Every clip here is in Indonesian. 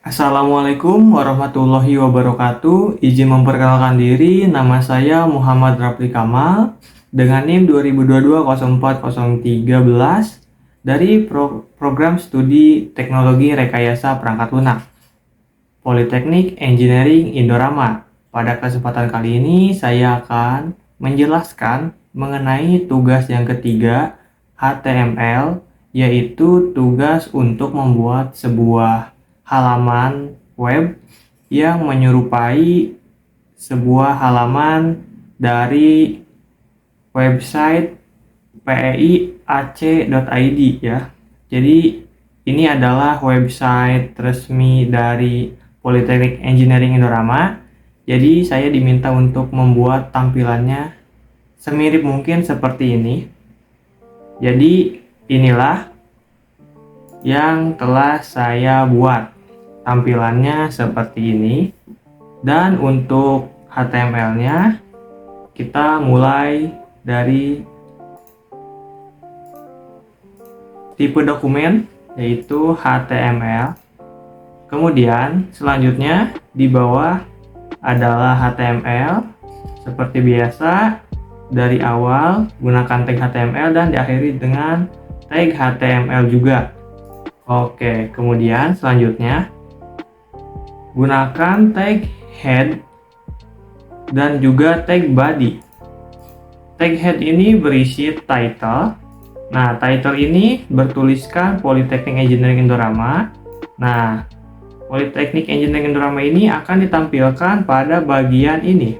Assalamualaikum warahmatullahi wabarakatuh. Izin memperkenalkan diri, nama saya Muhammad Rapli Kamal dengan NIM 2022-04-013 dari Program Studi Teknologi Rekayasa Perangkat Lunak Politeknik Engineering Indorama. Pada kesempatan kali ini saya akan menjelaskan mengenai tugas yang ketiga HTML, yaitu tugas untuk membuat sebuah halaman web yang menyerupai sebuah halaman dari website peiac.id ya. Jadi ini adalah website resmi dari Politeknik Engineering Indorama. Jadi saya diminta untuk membuat tampilannya semirip mungkin seperti ini. Jadi inilah yang telah saya buat. Tampilannya seperti ini. Dan untuk HTML-nya kita mulai dari tipe dokumen, yaitu HTML. Kemudian selanjutnya di bawah adalah HTML. Seperti biasa, dari awal gunakan tag HTML dan diakhiri dengan tag HTML juga. Oke, kemudian selanjutnya gunakan tag head dan juga tag body. Tag head ini berisi title. Nah, title ini bertuliskan Politeknik Engineering Indorama. Nah, Politeknik Engineering Indorama ini akan ditampilkan pada bagian ini.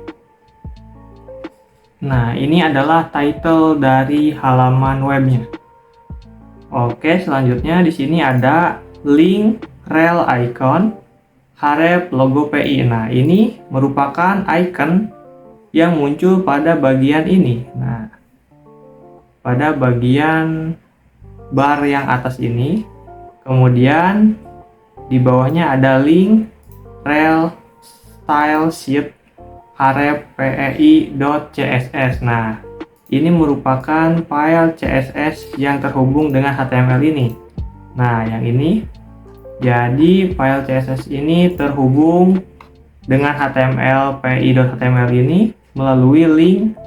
Nah, ini adalah title dari halaman webnya. Oke, selanjutnya di sini ada link, rel icon, harep, logo PI. Nah, ini merupakan icon yang muncul pada bagian ini. Nah, pada bagian bar yang atas ini. Kemudian di bawahnya ada link, rel, style sheet, harep, pei.css. Nah, ini merupakan file CSS yang terhubung dengan HTML ini. Nah, yang ini. Jadi, file CSS ini terhubung dengan HTML pi.html ini melalui link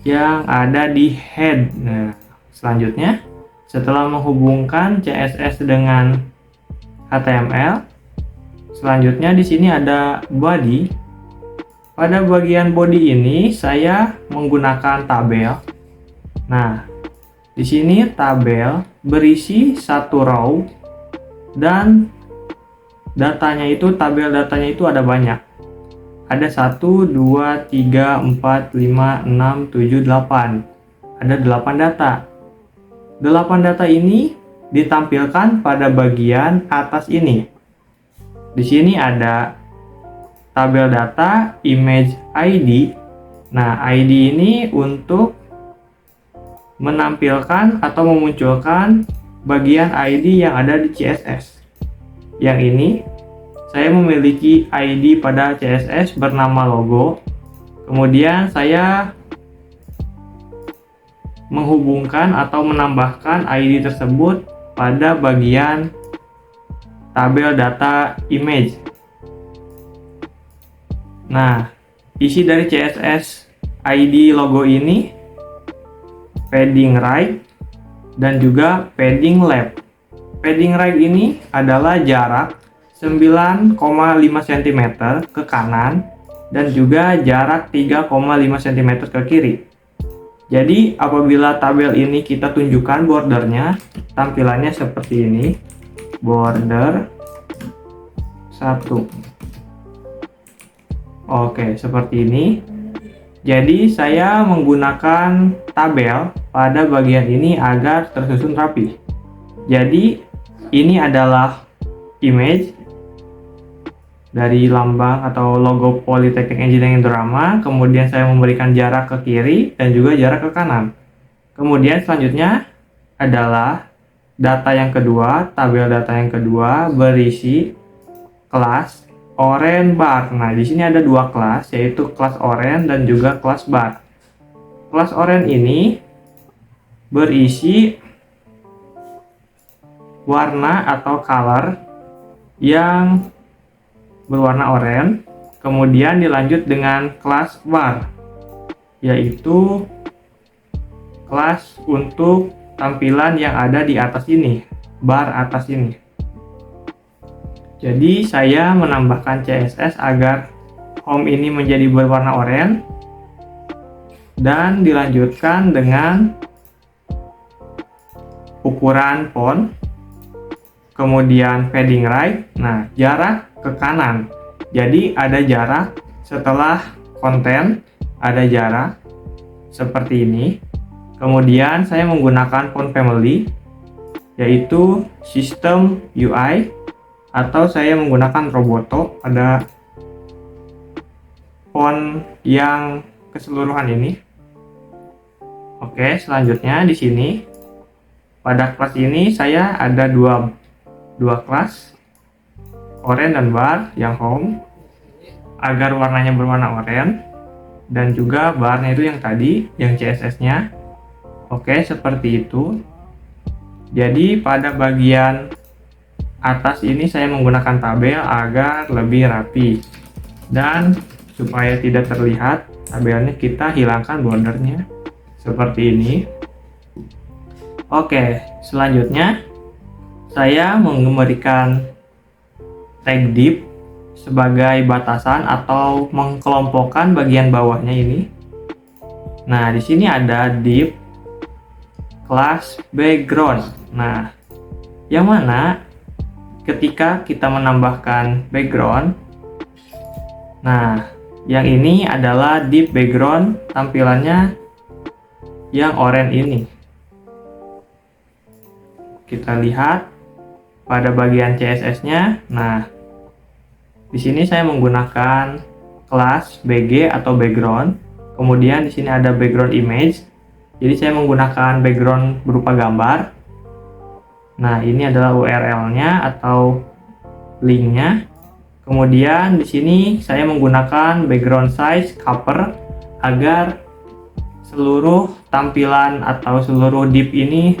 yang ada di head. Nah, selanjutnya, setelah menghubungkan CSS dengan HTML, selanjutnya di sini ada body. Pada bagian body ini saya menggunakan tabel. Nah, di sini tabel berisi satu row dan tabel datanya itu ada banyak. Ada 1, 2, 3, 4, 5, 6, 7, 8. Ada 8 data. 8 data ini ditampilkan pada bagian atas ini. Di sini ada tabel data image ID. Nah, ID ini untuk menampilkan atau memunculkan bagian ID yang ada di CSS. Yang ini saya memiliki ID pada CSS bernama logo. Kemudian saya menghubungkan atau menambahkan ID tersebut pada bagian tabel data image. Nah, isi dari CSS ID logo ini padding right dan juga padding left. Padding right ini adalah jarak 9,5 cm ke kanan dan juga jarak 3,5 cm ke kiri. Jadi apabila tabel ini kita tunjukkan bordernya, tampilannya seperti ini. Border 1. Oke, seperti ini. Jadi saya menggunakan tabel pada bagian ini agar tersusun rapi. Jadi ini adalah image dari lambang atau logo Politeknik Engineering Indorama. Kemudian saya memberikan jarak ke kiri dan juga jarak ke kanan. Kemudian selanjutnya adalah data yang kedua, tabel data yang kedua berisi kelas orange bar. Nah, di sini ada dua kelas, yaitu kelas orange dan juga kelas bar. Kelas orange ini berisi warna atau color yang berwarna oranye, kemudian dilanjut dengan kelas bar, yaitu kelas untuk tampilan yang ada di atas ini, bar atas ini. Jadi saya menambahkan CSS agar home ini menjadi berwarna oranye dan dilanjutkan dengan ukuran font, kemudian padding right, nah jarak ke kanan. Jadi ada jarak setelah konten, ada jarak seperti ini. Kemudian saya menggunakan font family, yaitu System UI, atau saya menggunakan Roboto, ada font yang keseluruhan ini. Oke, selanjutnya di sini pada kelas ini saya ada dua kelas, oranye dan bar yang home, agar warnanya berwarna oranye, dan juga barnya itu yang tadi, yang CSS-nya. Oke, seperti itu. Jadi pada bagian atas ini saya menggunakan tabel agar lebih rapi, dan supaya tidak terlihat tabelnya kita hilangkan bordernya seperti ini. Oke, selanjutnya saya memberikan tag div sebagai batasan atau mengkelompokkan bagian bawahnya ini. Nah, di sini ada div kelas background. Nah, yang mana ketika kita menambahkan background, nah yang ini adalah div background tampilannya yang oranye ini. Kita lihat pada bagian CSS-nya. Nah, di sini saya menggunakan kelas BG atau background. Kemudian di sini ada background image. Jadi saya menggunakan background berupa gambar. Nah, ini adalah URL-nya atau link-nya. Kemudian di sini saya menggunakan background size cover agar seluruh tampilan atau seluruh div ini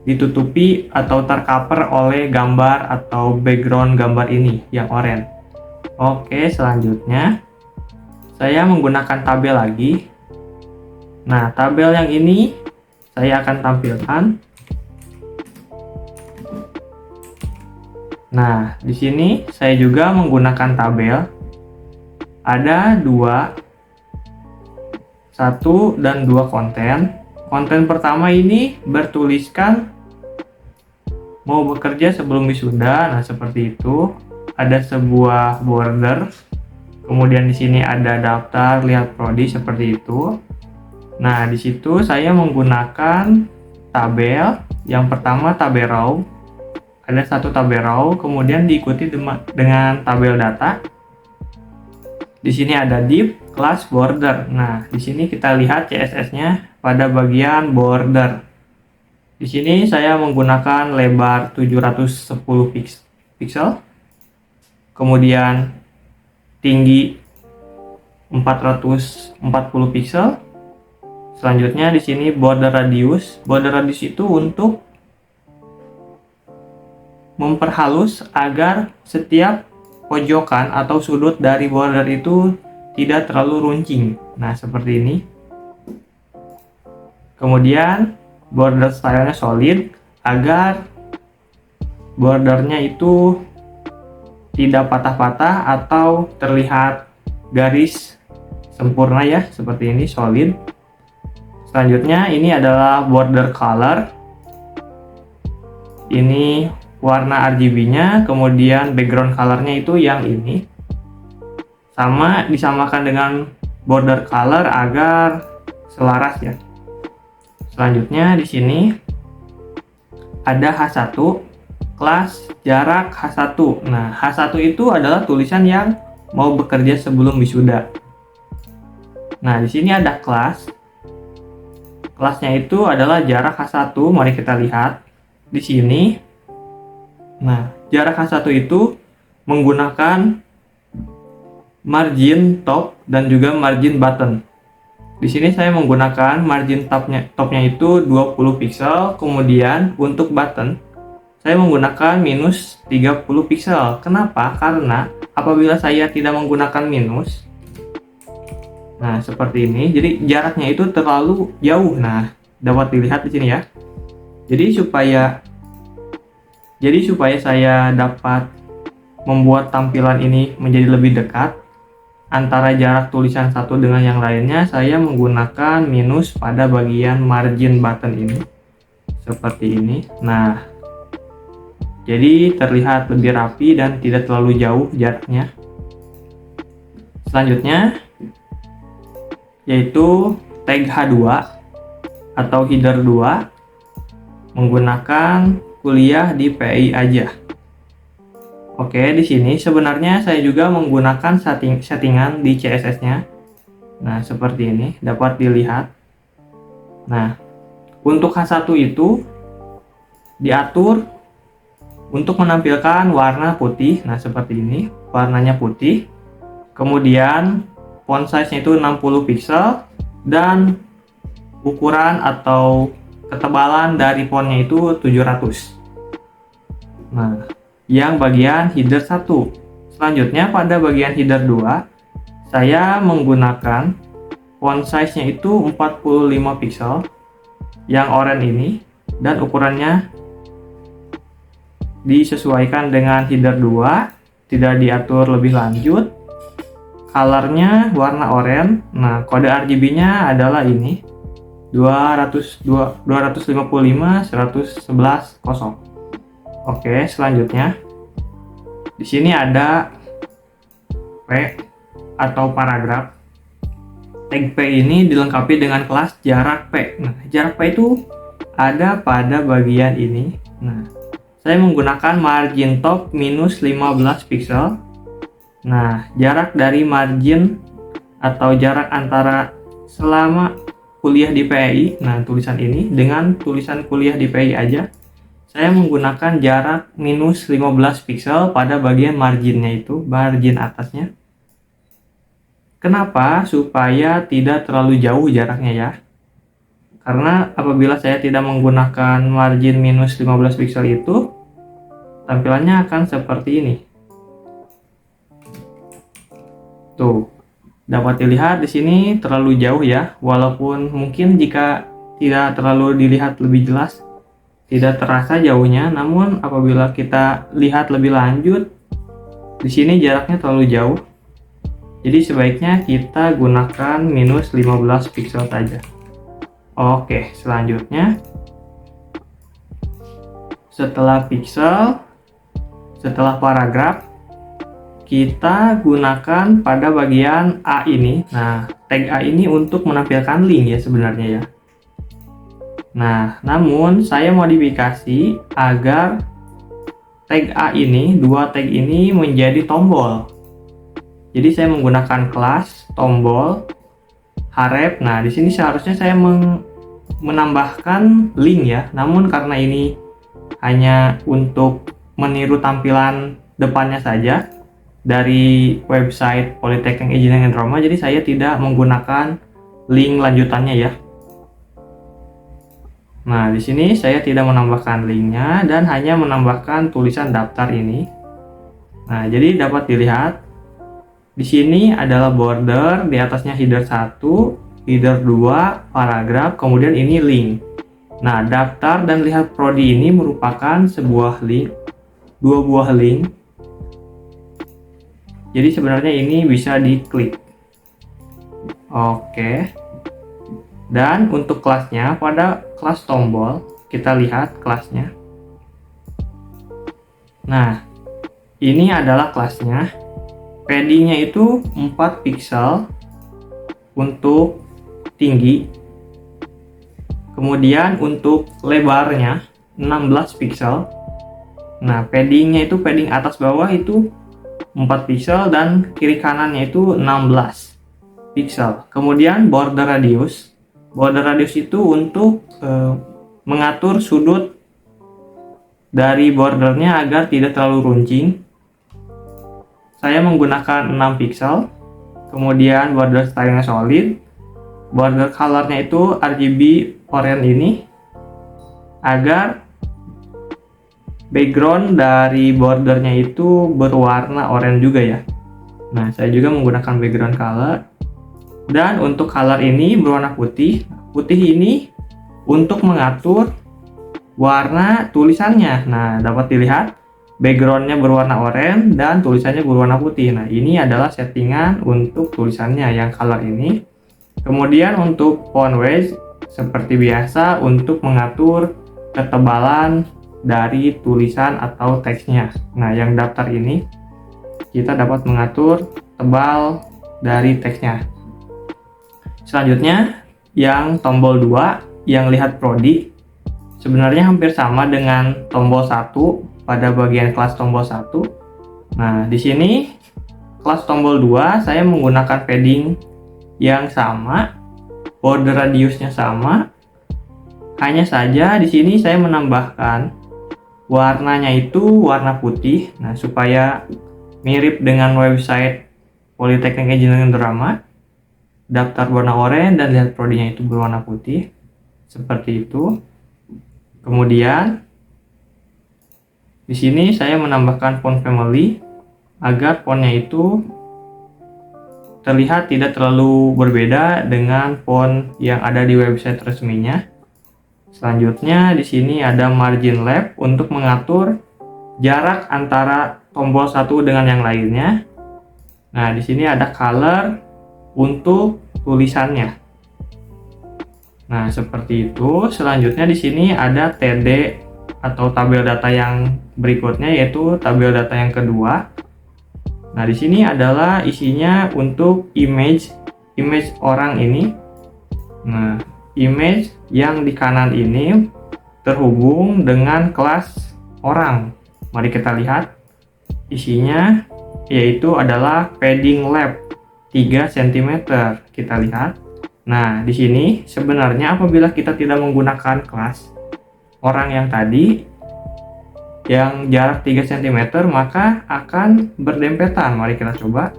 ditutupi atau tercover oleh gambar atau background gambar ini yang oranye. Oke, selanjutnya saya menggunakan tabel lagi. Nah, tabel yang ini saya akan tampilkan. Nah, di sini saya juga menggunakan tabel. Ada satu dan dua konten. Konten pertama ini bertuliskan mau bekerja sebelum wisuda. Nah, seperti itu. Ada sebuah border. Kemudian di sini ada daftar, lihat prodi, seperti itu. Nah, di situ saya menggunakan tabel. Yang pertama tabel row. Ada satu tabel row, kemudian diikuti dengan tabel data. Di sini ada div kelas border. Nah, di sini kita lihat CSS-nya pada bagian border. Di sini saya menggunakan lebar 710 pixel. Kemudian tinggi 440 pixel. Selanjutnya di sini border radius. Border radius itu untuk memperhalus agar setiap pojokan atau sudut dari border itu tidak terlalu runcing. Nah, seperti ini. Kemudian border stylenya solid agar bordernya itu tidak patah-patah atau terlihat garis sempurna ya, seperti ini, solid. Selanjutnya ini adalah border color. Ini warna RGB-nya, kemudian background color-nya itu yang ini. Sama disamakan dengan border color agar selaras ya. Selanjutnya di sini ada H1, kelas jarak H1. Nah, H1 itu adalah tulisan yang mau bekerja sebelum wisuda. Nah, di sini ada kelas. Kelasnya itu adalah jarak H1. Mari kita lihat di sini. Nah, jarak H1 itu menggunakan margin top dan juga margin bottom. Di sini saya menggunakan margin topnya itu 20 pixel, kemudian untuk button saya menggunakan minus 30 pixel. Kenapa? Karena apabila saya tidak menggunakan minus, nah seperti ini, jadi jaraknya itu terlalu jauh. Nah, dapat dilihat di sini ya. Jadi supaya saya dapat membuat tampilan ini menjadi lebih dekat antara jarak tulisan satu dengan yang lainnya, saya menggunakan minus pada bagian margin button ini seperti ini. Nah, jadi terlihat lebih rapi dan tidak terlalu jauh jaraknya. Selanjutnya yaitu tag H2 atau header 2 menggunakan kuliah di PI aja. Oke, di sini sebenarnya saya juga menggunakan settingan di CSS-nya. Nah, seperti ini dapat dilihat. Nah, untuk H1 itu diatur untuk menampilkan warna putih. Nah, seperti ini, warnanya putih. Kemudian font size-nya itu 60 pixel dan ukuran atau ketebalan dari fontnya itu 700. Nah, yang bagian header 1. Selanjutnya pada bagian header 2, saya menggunakan font size-nya itu 45 pixel yang oranye ini dan ukurannya disesuaikan dengan header 2, tidak diatur lebih lanjut. Colornya warna oranye. Nah, kode RGB-nya adalah ini 255/111. Oke, selanjutnya di sini ada P atau paragraf. Tag P ini dilengkapi dengan kelas jarak P. Nah, jarak P itu ada pada bagian ini. Nah, saya menggunakan margin top minus 15 pixel. Nah, jarak dari margin atau jarak antara selama kuliah di PI, nah tulisan ini dengan tulisan kuliah di PI aja, saya menggunakan jarak minus 15 pixel pada bagian marginnya itu, margin atasnya. Kenapa? Supaya tidak terlalu jauh jaraknya ya. Karena apabila saya tidak menggunakan margin minus 15 pixel itu, tampilannya akan seperti ini. Tuh, dapat dilihat di sini terlalu jauh ya, walaupun mungkin jika tidak terlalu dilihat lebih jelas, tidak terasa jauhnya, namun apabila kita lihat lebih lanjut, di sini jaraknya terlalu jauh. Jadi sebaiknya kita gunakan minus 15 pixel saja. Oke, selanjutnya setelah pixel, setelah paragraf, kita gunakan pada bagian A ini. Nah, tag A ini untuk menampilkan link ya sebenarnya ya. Nah, namun saya modifikasi agar tag A ini, dua tag ini menjadi tombol. Jadi saya menggunakan kelas tombol href. Nah, di sini seharusnya saya menambahkan link ya. Namun karena ini hanya untuk meniru tampilan depannya saja dari website Politeknik Engineering and Drama, jadi saya tidak menggunakan link lanjutannya ya. Nah, di sini saya tidak menambahkan linknya dan hanya menambahkan tulisan daftar ini. Nah, jadi dapat dilihat di sini adalah border, di atasnya header 1, header 2, paragraf, kemudian ini link. Nah, daftar dan lihat prodi ini merupakan sebuah link, dua buah link. Jadi sebenarnya ini bisa diklik. Oke. Dan untuk kelasnya, pada kelas tombol, kita lihat kelasnya. Nah, ini adalah kelasnya. Paddingnya itu 4 pixel untuk tinggi. Kemudian untuk lebarnya 16 pixel. Nah, paddingnya itu padding atas bawah itu 4 pixel dan kiri kanannya itu 16 pixel. Kemudian border radius. Border radius itu untuk mengatur sudut dari bordernya agar tidak terlalu runcing. Saya menggunakan 6 pixel. Kemudian border stylenya solid. Border colornya itu RGB oranye ini agar background dari bordernya itu berwarna oranye juga ya. Nah, saya juga menggunakan background color. Dan untuk color ini berwarna putih. Putih ini untuk mengatur warna tulisannya. Nah, dapat dilihat backgroundnya berwarna oranye dan tulisannya berwarna putih. Nah, ini adalah settingan untuk tulisannya yang color ini. Kemudian untuk font weight seperti biasa untuk mengatur ketebalan dari tulisan atau teksnya. Nah, yang daftar ini kita dapat mengatur tebal dari teksnya. Selanjutnya, yang tombol 2, yang lihat prodi, sebenarnya hampir sama dengan tombol 1 pada bagian kelas tombol 1. Nah, di sini kelas tombol 2 saya menggunakan padding yang sama, border radiusnya sama. Hanya saja di sini saya menambahkan warnanya itu warna putih. Nah, supaya mirip dengan website Politeknik Engineering Indorama. Daftar warna oranye dan lihat prodinya itu berwarna putih. Seperti itu. Kemudian di sini saya menambahkan font family agar fontnya itu terlihat tidak terlalu berbeda dengan font yang ada di website resminya. Selanjutnya di sini ada margin left untuk mengatur jarak antara tombol satu dengan yang lainnya. Nah, di sini ada color untuk tulisannya. Nah, seperti itu. Selanjutnya di sini ada TD atau tabel data yang berikutnya, yaitu tabel data yang kedua. Nah, di sini adalah isinya untuk image orang ini. Nah, image yang di kanan ini terhubung dengan kelas orang. Mari kita lihat isinya, yaitu adalah padding lab 3 cm. Kita lihat. Nah, di sini sebenarnya apabila kita tidak menggunakan kelas orang yang tadi yang jarak 3 cm, maka akan berdempetan. Mari kita coba.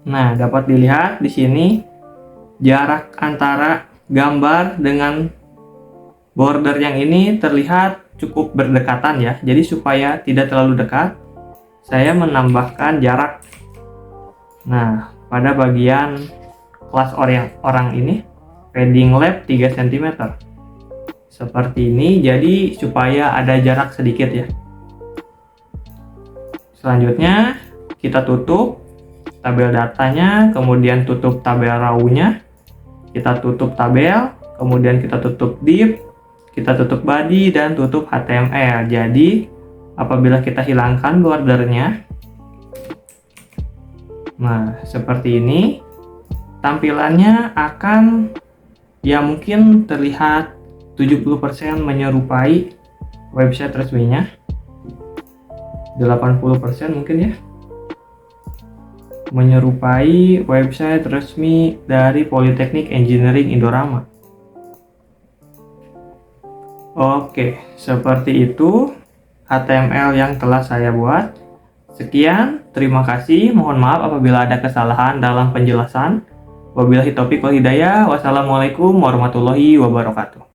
Nah, dapat dilihat di sini jarak antara gambar dengan border yang ini terlihat cukup berdekatan ya. Jadi supaya tidak terlalu dekat, saya menambahkan jarak. Nah, pada bagian kelas orang ini padding lab 3 cm. Seperti ini, jadi supaya ada jarak sedikit ya. Selanjutnya kita tutup tabel datanya, kemudian tutup tabel raw-nya. Kita tutup tabel, kemudian kita tutup div, kita tutup body dan tutup HTML. Jadi apabila kita hilangkan bordernya, nah seperti ini, tampilannya akan ya mungkin terlihat 70% menyerupai website resminya, 80% mungkin ya, menyerupai website resmi dari Politeknik Engineering Indorama. Oke, seperti itu HTML yang telah saya buat. Sekian, terima kasih. Mohon maaf apabila ada kesalahan dalam penjelasan. Wabillahi taufiq wal hidayah. Wassalamualaikum warahmatullahi wabarakatuh.